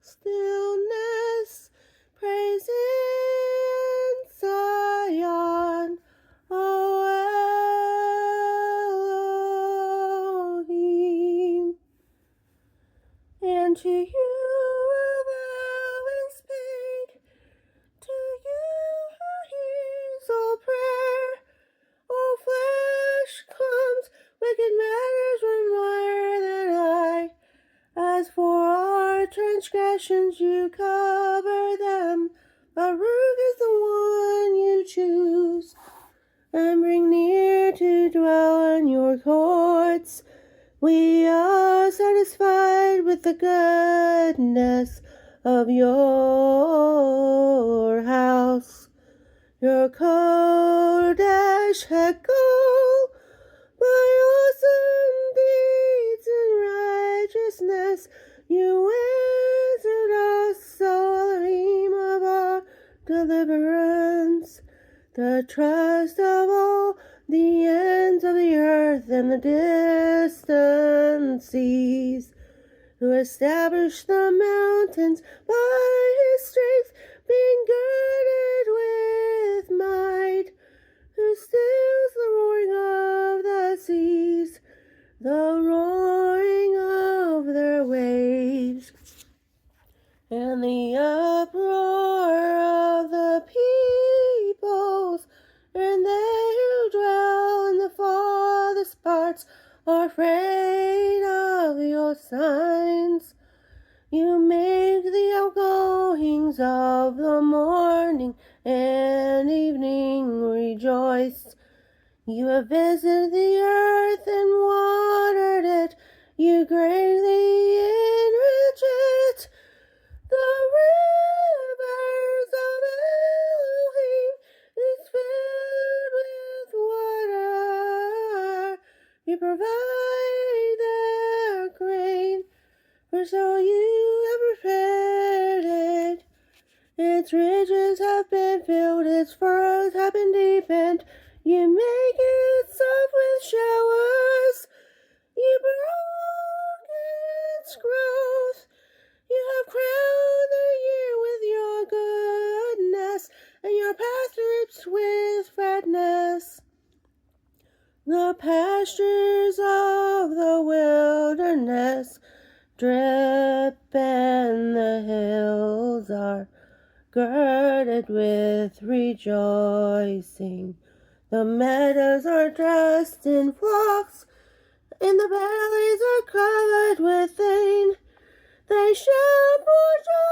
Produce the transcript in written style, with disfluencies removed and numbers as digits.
stillness, praise in Zion, O Elohim. And to you will bow and speak, to you who hears all prayer. All flesh comes, wicked matters run wider than I. As for our transgressions, you cover them. Baruch is the one you choose, and bring near to dwell in your courts. We are satisfied with the goodness of your house. Your Kodesh Hekol, by awesome deeds and righteousness, you answered us, O Elohim of our deliverance. The trust of all the ends of the earth and the distant seas, who established the mountains by his strength, being girded with might, who stills the roaring of the seas, the roaring of their waves, and the uproar of the peoples, and they who dwell in the farthest parts are afraid of your signs. You make the outgoings of the morning and evening rejoice. You have visited the earth and watered it. You greatly enrich it. The rivers of Elohim is filled with water. You provide their grain, for so you have prepared it. Its ridges have been filled, its furrows have been deepened. You make it soft with showers. You broke its growth. You have crowned the year with your goodness, and your path drips with fatness. The pastures of the wilderness drip, and the hills are girded with rejoicing. The meadows are dressed in flocks, and the valleys are covered with rain. They shout for joy